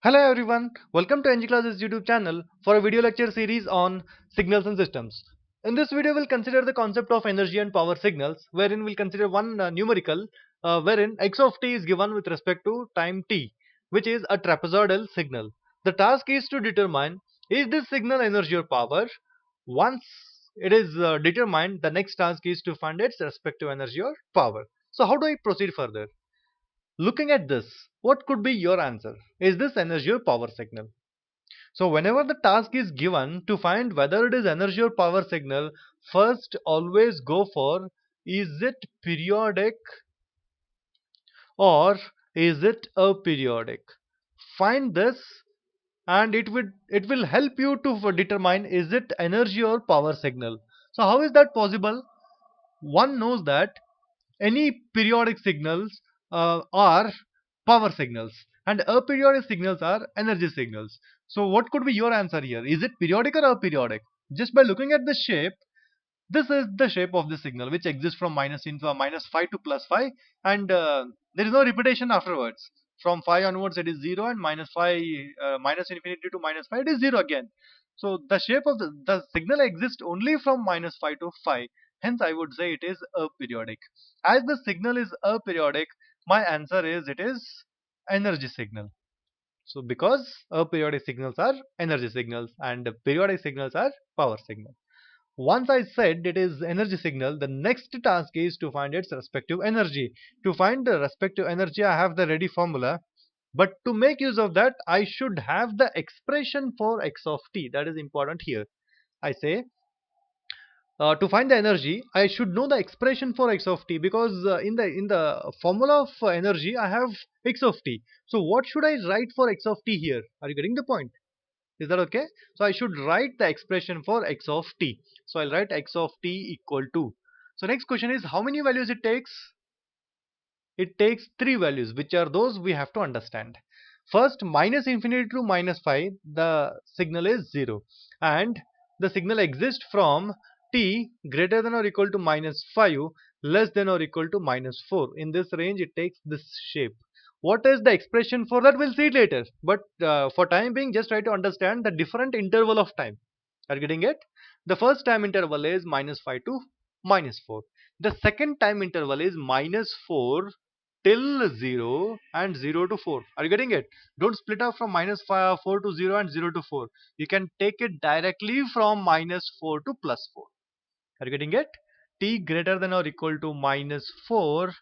Hello everyone, welcome to NG Classes YouTube channel for a video lecture series on signals and systems. In this video we'll consider the concept of energy and power signals, wherein we'll consider one numerical wherein x of t is given with respect to time t, which is a trapezoidal signal. The task is to determine is this signal energy or power. Once it is determined, the next task is to find its respective energy or power. So how do I proceed further? Looking at this, what could be your answer? Is this energy or power signal? So whenever the task is given to find whether it is energy or power signal, first always go for is it periodic or is it aperiodic? Find this and it will help you to determine is it energy or power signal. So how is that possible? One knows that any periodic signals are power signals and aperiodic signals are energy signals. So what could be your answer here? Is it periodic or aperiodic? Just by looking at the shape, this is the shape of the signal which exists from minus 5 to plus 5, and there is no repetition afterwards. From 5 onwards it is 0, and minus 5 minus infinity to minus 5 it is 0 again. So the shape of the signal exists only from minus 5 to 5. Hence I would say it is aperiodic. As the signal is aperiodic, my answer is it is energy signal. So because aperiodic signals are energy signals and periodic signals are power signals. Once I said it is energy signal, the next task is to find its respective energy. To find the respective energy, I have the ready formula. But to make use of that, I should have the expression for x of t. That is important here. I say to find the energy, I should know the expression for x of t, because in the formula of energy, I have x of t. So what should I write for x of t here? Are you getting the point? Is that okay? So I should write the expression for x of t. So I'll write x of t equal to. So next question is how many values it takes? It takes three values, which are those we have to understand. First, minus infinity to minus 5, the signal is 0. And the signal exists from t greater than or equal to minus 5 less than or equal to minus 4. In this range, it takes this shape. What is the expression for that? We'll see it later. But for time being, just try to understand the different interval of time. Are you getting it? The first time interval is minus 5 to minus 4. The second time interval is minus 4 till 0 and 0 to 4. Are you getting it? Don't split up from minus 4 to 0 and 0 to 4. You can take it directly from minus 4 to plus 4. Are you getting it? T greater than or equal to minus 4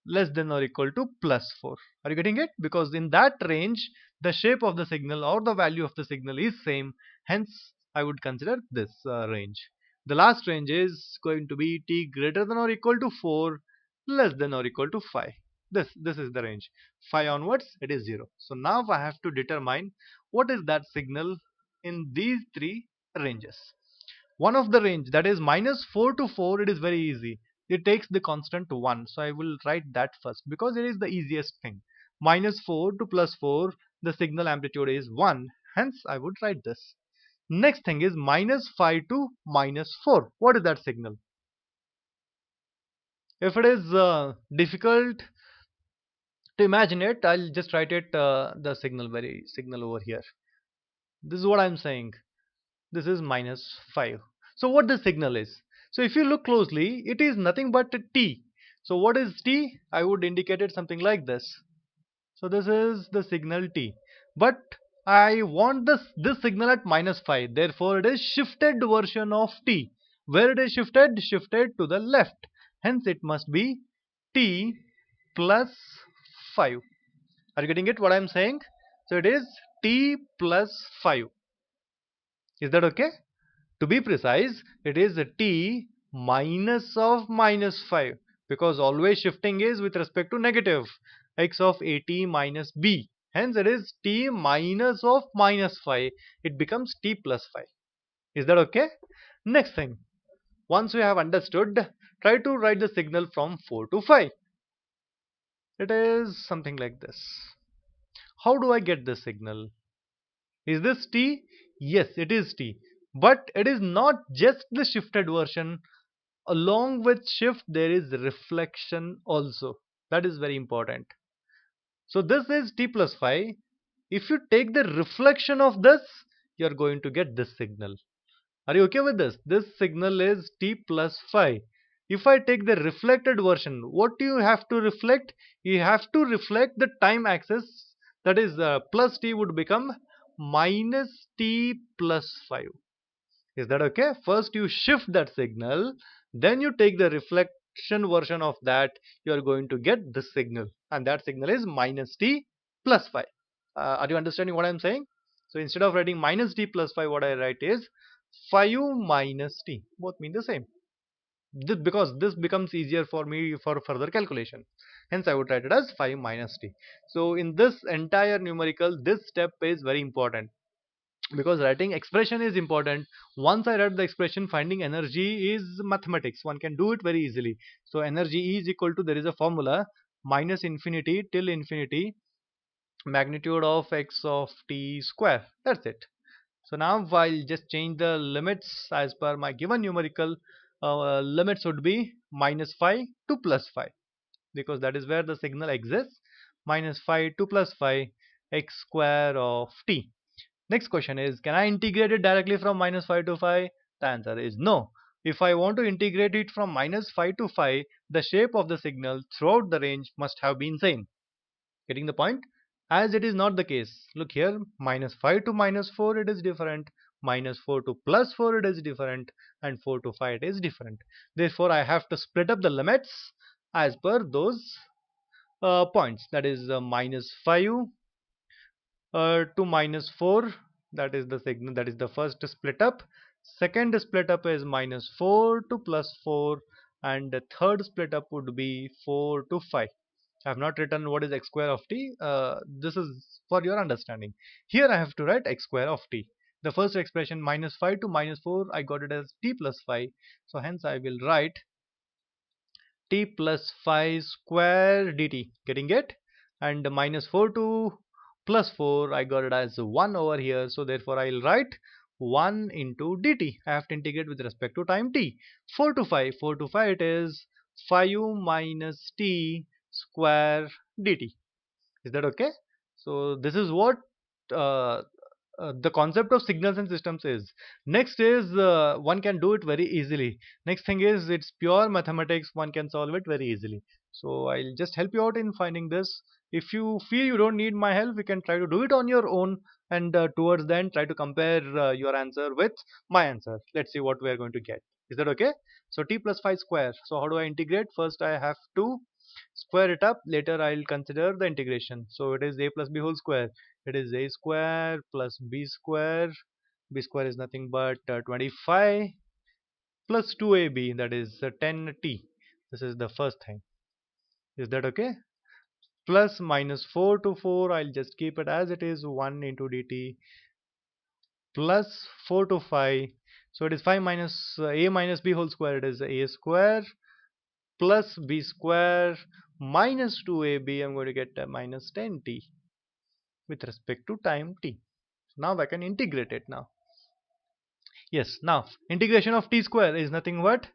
less than or equal to plus 4. Are you getting it? Because in that range, the shape of the signal or the value of the signal is same. Hence, I would consider this range. The last range is going to be t greater than or equal to 4 less than or equal to 5. This is the range. 5 onwards, it is 0. So now I have to determine what is that signal in these three ranges. One of the range, that is minus 4 to 4, it is very easy. It takes the constant 1. So I will write that first because it is the easiest thing. Minus 4 to plus 4, the signal amplitude is 1. Hence I would write this. Next thing is minus 5 to minus 4. What is that signal? If it is difficult to imagine it, I'll just write it the signal over here. This is what I'm saying. This is minus 5. So what the signal is? So if you look closely, it is nothing but t. So what is t? I would indicate it something like this. So this is the signal t. But I want this signal at minus 5. Therefore it is shifted version of t. Where it is shifted? Shifted to the left. Hence it must be t plus 5. Are you getting it what I am saying? So it is t plus 5. Is that okay? To be precise, it is t minus of minus 5, because always shifting is with respect to negative x of at minus b. Hence it is t minus of minus 5. It becomes t plus 5. Is that okay? Next thing, once we have understood, try to write the signal from 4 to 5. It is something like this. How do I get this signal? Is this t? Yes, it is t. But it is not just the shifted version. Along with shift, there is reflection also. That is very important. So this is t plus 5. If you take the reflection of this, you're going to get this signal. Are you okay with this? This signal is t plus phi. If I take the reflected version, what do you have to reflect? You have to reflect the time axis, that is plus t would become minus t plus 5. Is that okay? First you shift that signal, then you take the reflection version of that, you are going to get this signal, and that signal is minus t plus 5. Are you understanding what I'm saying? So instead of writing minus t plus 5, what I write is 5 minus t. Both mean the same. This, because this becomes easier for me for further calculation. Hence I would write it as 5 minus t. So in this entire numerical, this step is very important, because writing expression is important. Once I write the expression, finding energy is mathematics, one can do it very easily. So energy E is equal to, there is a formula, minus infinity till infinity magnitude of x of t square. That's it. So now I'll just change the limits as per my given numerical. Limits would be minus 5 to plus 5, because that is where the signal exists. Minus 5 to plus 5 x square of t. Next question is, can I integrate it directly from minus 5 to 5? The answer is no. If I want to integrate it from minus 5 to 5, the shape of the signal throughout the range must have been same. Getting the point? As it is not the case. Look here, minus 5 to minus 4 it is different, minus 4 to plus 4 it is different, and 4 to 5 it is different. Therefore, I have to split up the limits as per those points. That is minus 5 to minus 4, that is the signal, that is the first split up. Second split up is minus 4 to plus 4, and the third split up would be 4 to 5. I have not written what is x square of t. This is for your understanding. Here I have to write x square of t. The first expression, minus 5 to minus 4, I got it as t plus 5. So hence I will write t plus 5 square dt. Getting it? And minus 4 to plus 4, I got it as 1 over here. So therefore I'll write 1 into dt. I have to integrate with respect to time t. 4 to 5. 4 to 5 it is 5 minus t square dt. Is that okay? So this is what uh, the concept of signals and systems is. Next is one can do it very easily. Next thing is, it's pure mathematics, one can solve it very easily. So I'll just help you out in finding this. If you feel you don't need my help, you can try to do it on your own, and towards then try to compare your answer with my answer. Let's see what we are going to get. Is that okay? So t plus 5 square. So how do I integrate? First I have to square it up, later I'll consider the integration. So it is a plus b whole square. It is a square plus b square. B square is nothing but 25 plus 2ab, that is 10t. This is the first thing. Is that okay? Plus minus 4 to 4, I'll just keep it as it is, 1 into dt, plus 4 to 5. So it is 5 minus a minus b whole square. It is a square plus b square minus 2ab. I'm going to get minus 10t with respect to time t. Now I can integrate it now. Yes, now integration of t square is nothing but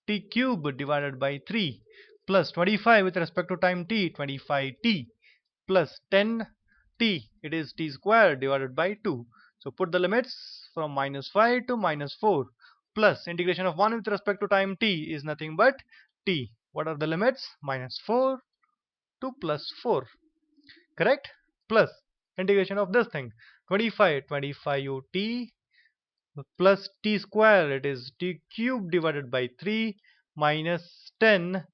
t cube divided by 3 plus 25 with respect to time t, 25t, plus 10t, it is t square divided by 2. So put the limits from minus 5 to minus 4, plus integration of 1 with respect to time t is nothing but t. What are the limits? Minus 4 to plus 4. Correct? Plus integration of this thing, 25 25ut plus t square, it is t cube divided by 3 minus 10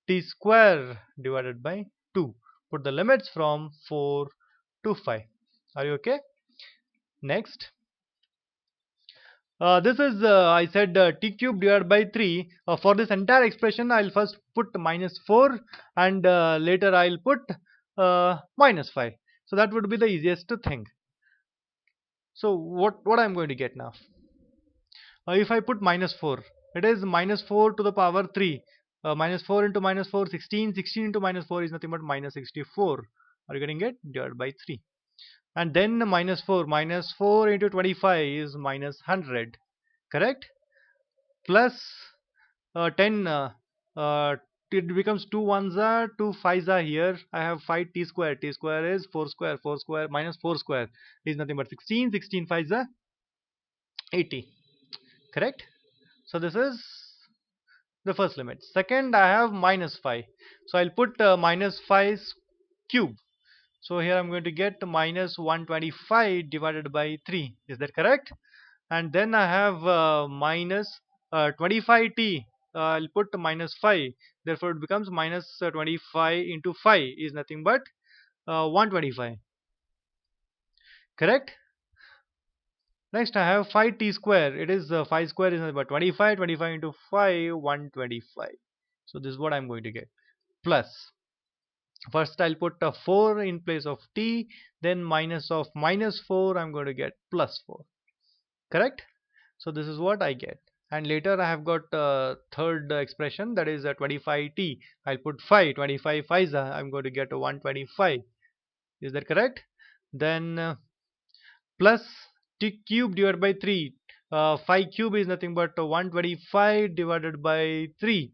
t square divided by 2. Put the limits from 4 to 5. Are you okay? Next, this is I said t cube divided by 3. For this entire expression I'll first put minus 4, and later I'll put minus 5. So that would be the easiest thing. So what I'm going to get now? If I put minus 4, it is minus 4 to the power 3. Minus 4 into minus 4, 16. 16 into minus 4 is nothing but minus 64. Are you getting it? Divided by 3. And then minus 4. Minus 4 into 25 is minus 100. Correct? Plus 10 t it becomes 2 ones are 2 fives are here. I have 5 t square. T square is 4 square. 4 square minus 4 square is nothing but 16. 16 fives are 80. Correct? So this is the first limit. Second, I have minus 5. So I'll put minus 5 cube. So here I'm going to get minus 125 divided by 3. Is that correct? And then I have minus 25t. I'll put minus 5. Therefore, it becomes minus 25 into 5 is nothing but 125. Correct? Next, I have 5t square. It is 5 square is nothing but 25. 25 into 5, 125. So this is what I'm going to get. Plus, first I'll put a 4 in place of t. Then minus of minus 4, I'm going to get plus 4. Correct? So this is what I get. And later I have got third expression, that is 25t. I'll put 5. 25 5s, I'm going to get 125. Is that correct? Then plus t cube divided by 3. 5 cube is nothing but 125 divided by 3.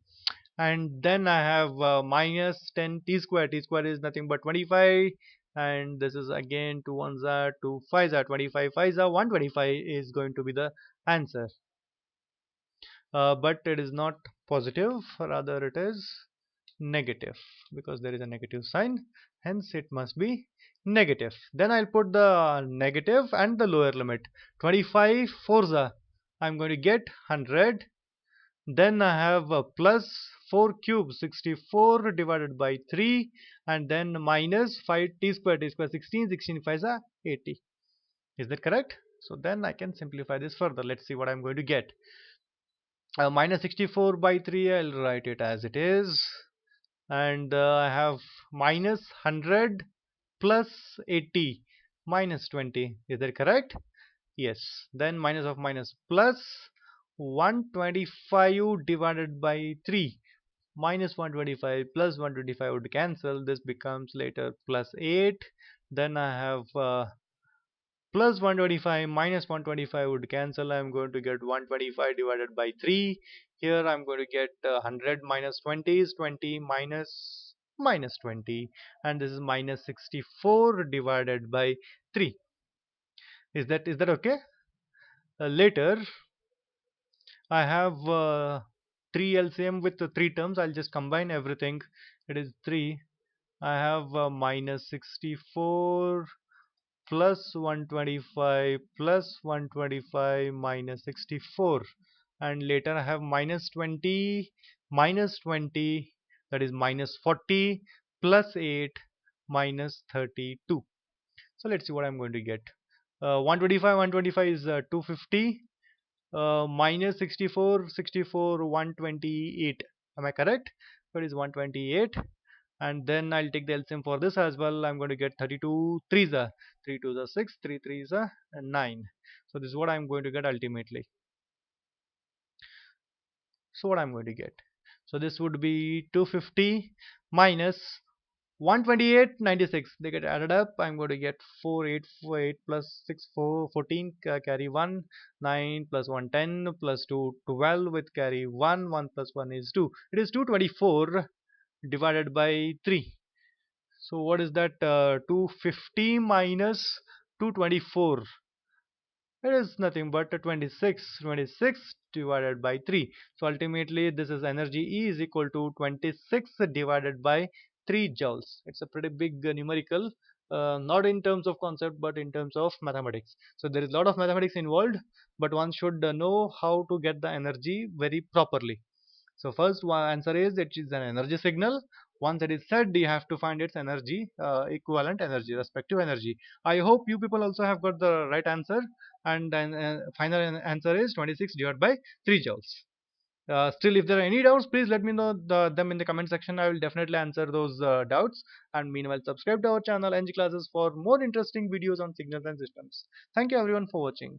And then I have minus 10 t square. T square is nothing but 25. And this is again 2 ones are 2 fives are 25 fives are 125 is going to be the answer. But it is not positive, rather it is negative, because there is a negative sign, hence it must be negative. Then I'll put the negative and the lower limit. 25 forza, I'm going to get 100. Then I have a plus 4 cube, 64 divided by 3, and then minus 5 t square, 16, 16 5 are 80. Is that correct? So then I can simplify this further. Let's see what I'm going to get. Minus 64 by 3, I'll write it as it is. And I have minus 100 plus 80 minus 20. Is that correct? Yes. Then minus of minus plus 125 divided by 3. Minus 125 plus 125 would cancel. This becomes later plus 8. Then I have plus 125 minus 125 would cancel. I'm going to get 125 divided by 3. Here I'm going to get 100 minus 20 is 20 minus minus 20, and this is minus 64 divided by 3. Is that okay? Later I have 3 LCM with 3 terms. I'll just combine everything. It is 3. I have minus 64 plus 125 plus 125 minus 64, and later I have minus 20 minus 20, that is minus 40 plus 8 minus 32. So let's see what I'm going to get. 125 is 250, minus 64 128. Am I correct? So it is 128. And then I'll take the LCM for this as well. I'm going to get 32 threes are 3 twos are 6, 3 threes are 9. So this is what I'm going to get ultimately. So what I'm going to get? So this would be 250 minus 128 96. They get added up. I'm going to get 4848 plus 6 4 14, carry 1, 9 plus 1 10 plus 2 12 with carry 1, 1 plus 1 is 2. It is 224 divided by 3. So what is that? 250 minus 224. It is nothing but 26. 26 divided by 3. So ultimately this is energy E is equal to 26 divided by 3 joules. It's a pretty big numerical, not in terms of concept but in terms of mathematics. So there is a lot of mathematics involved, but one should know how to get the energy very properly. So first one answer is it is an energy signal. Once it is said, you have to find its energy, equivalent energy, respective energy. I hope you people also have got the right answer, and then final answer is 26 divided by 3 joules. Still, if there are any doubts, please let me know them in the comment section. I will definitely answer those doubts. And meanwhile, subscribe to our channel NG Classes for more interesting videos on signals and systems. Thank you everyone for watching.